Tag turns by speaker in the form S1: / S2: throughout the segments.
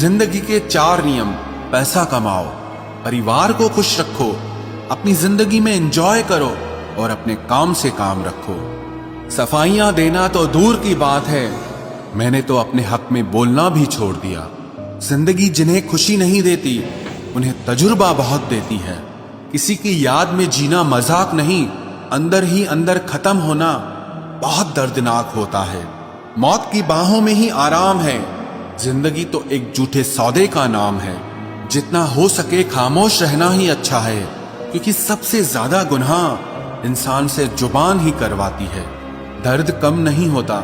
S1: जिंदगी के 4 नियम। पैसा कमाओ, परिवार को खुश रखो, अपनी जिंदगी में एंजॉय करो और अपने काम से काम रखो। सफाइयां देना तो दूर की बात है, मैंने तो अपने हक में बोलना भी छोड़ दिया। जिंदगी जिन्हें खुशी नहीं देती उन्हें तजुर्बा बहुत देती है। किसी की याद में जीना मजाक नहीं, अंदर ही अंदर खत्म होना बहुत दर्दनाक होता है। मौत की बाहों में ही आराम है, जिंदगी तो एक झूठे सौदे का नाम है। जितना हो सके खामोश रहना ही अच्छा है, क्योंकि सबसे ज्यादा गुनाह इंसान से जुबान ही करवाती है। दर्द कम नहीं होता,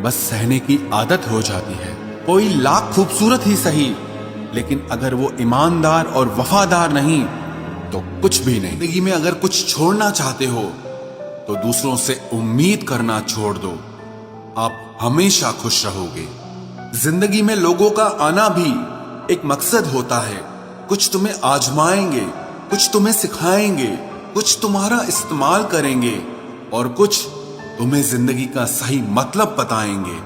S1: बस सहने की आदत हो जाती है। कोई लाख खूबसूरत ही सही, लेकिन अगर वो ईमानदार और वफादार नहीं तो कुछ भी नहीं। जिंदगी में अगर कुछ छोड़ना चाहते हो तो दूसरों से उम्मीद करना छोड़ दो, आप हमेशा खुश रहोगे। जिंदगी में लोगों का आना भी एक मकसद होता है। कुछ तुम्हें आजमाएंगे, कुछ तुम्हें सिखाएंगे, कुछ तुम्हारा इस्तेमाल करेंगे और कुछ तुम्हें जिंदगी का सही मतलब बताएंगे।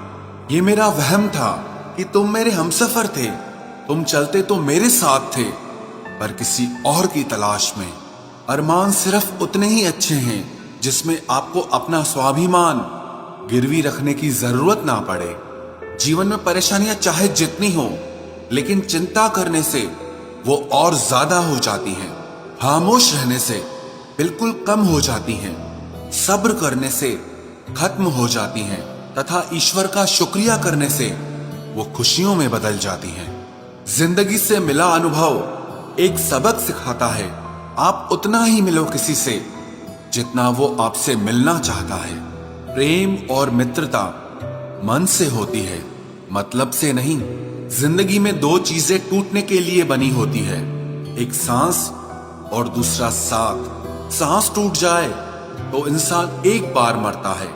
S1: ये मेरा वहम था कि तुम मेरे हमसफर थे, तुम चलते तो मेरे साथ थे, पर किसी और की तलाश में। अरमान सिर्फ उतने ही अच्छे हैं जिसमें आपको अपना स्वाभिमान गिरवी रखने की जरूरत ना पड़े। जीवन में परेशानियां चाहे जितनी हो, लेकिन चिंता करने से वो और ज्यादा हो जाती हैं। खामोश रहने से बिल्कुल कम हो जाती हैं। सब्र करने से खत्म हो जाती हैं तथा ईश्वर का शुक्रिया करने से वो खुशियों में बदल जाती हैं। जिंदगी से मिला अनुभव एक सबक सिखाता है। आप उतना ही मिलो किसी से जितना वो आपसे मिलना चाहता है। प्रेम और मित्रता मन से होती है, मतलब से नहीं। जिंदगी में 2 चीजें टूटने के लिए बनी होती है, एक सांस और दूसरा साथ। सांस टूट जाए तो इंसान एक बार मरता है,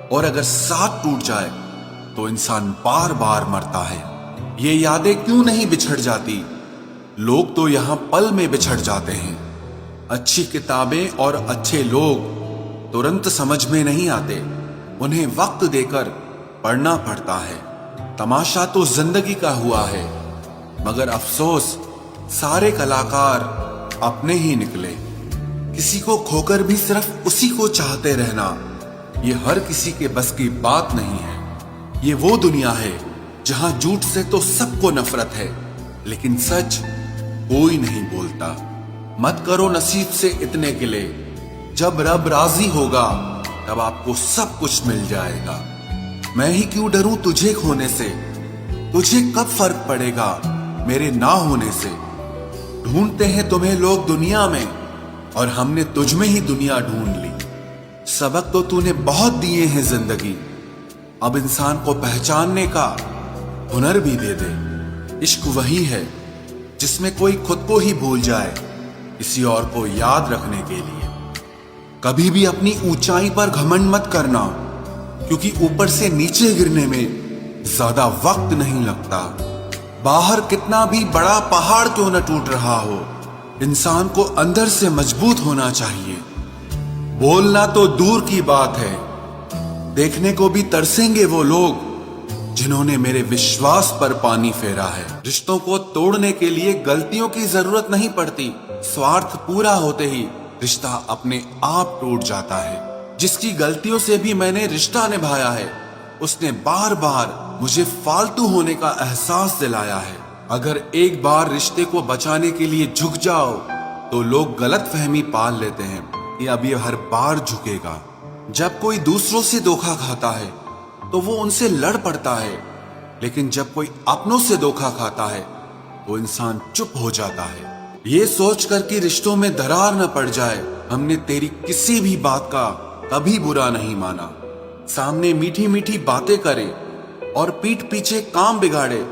S1: और अगर साथ टूट जाए तो इंसान बार बार मरता है। ये यादें क्यों नहीं बिछड़ जाती? लोग तो यहां पल में बिछड़ जाते हैं। अच्छी किताबें और अच्छे लोग तुरंत समझ में नहीं आते, उन्हें वक्त देकर पढ़ना पड़ता है। तमाशा तो जिंदगी का हुआ है, मगर अफसोस सारे कलाकार अपने ही निकले। किसी को खोकर भी सिर्फ उसी को चाहते रहना, ये हर किसी के बस की बात नहीं है। ये वो दुनिया है जहां झूठ से तो सबको नफरत है, लेकिन सच कोई नहीं बोलता। मत करो नसीब से इतने गिले, जब रब राजी होगा तब आपको सब कुछ मिल जाएगा। मैं ही क्यों डरूं तुझे खोने से, तुझे कब फर्क पड़ेगा मेरे ना होने से। ढूंढते हैं तुम्हें लोग दुनिया में, और हमने तुझ में ही दुनिया ढूंढ ली। सबक तो तूने बहुत दिए हैं जिंदगी, अब इंसान को पहचानने का हुनर भी दे दे। इश्क वही है जिसमें कोई खुद को ही भूल जाए किसी और को याद रखने के लिए। कभी भी अपनी ऊंचाई पर घमंड मत करना, क्योंकि ऊपर से नीचे गिरने में ज्यादा वक्त नहीं लगता। बाहर कितना भी बड़ा पहाड़ क्यों न टूट रहा हो, इंसान को अंदर से मजबूत होना चाहिए। बोलना तो दूर की बात है, देखने को भी तरसेंगे वो लोग जिन्होंने मेरे विश्वास पर पानी फेरा है। रिश्तों को तोड़ने के लिए गलतियों की जरूरत नहीं पड़ती, स्वार्थ पूरा होते ही रिश्ता अपने आप टूट जाता है। जिसकी गलतियों से भी मैंने रिश्ता निभाया है, उसने बार बार मुझे फालतू होने का एहसास दिलाया है। अगर एक बार रिश्ते को बचाने के लिए झुक जाओ तो लोग गलत फहमी पाल लेते हैं कि अब ये हर बार झुकेगा। जब कोई दूसरों से धोखा खाता है तो वो उनसे लड़ पड़ता है, लेकिन जब कोई अपनों से धोखा खाता है तो इंसान चुप हो जाता है। ये सोचकर कि रिश्तों में दरार न पड़ जाए, हमने तेरी किसी भी बात का कभी बुरा नहीं माना। सामने मीठी मीठी बातें करे और पीठ पीछे काम बिगाड़े,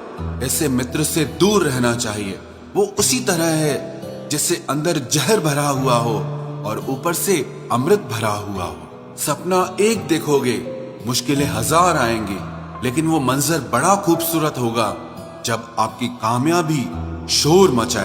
S1: ऐसे मित्र से दूर रहना चाहिए। वो उसी तरह है जैसे अंदर जहर भरा हुआ हो और ऊपर से अमृत भरा हुआ हो। सपना एक देखोगे, मुश्किलें 1000 आएंगी, लेकिन वो मंजर बड़ा खूबसूरत होगा जब आपकी कामयाबी शोर मचाए।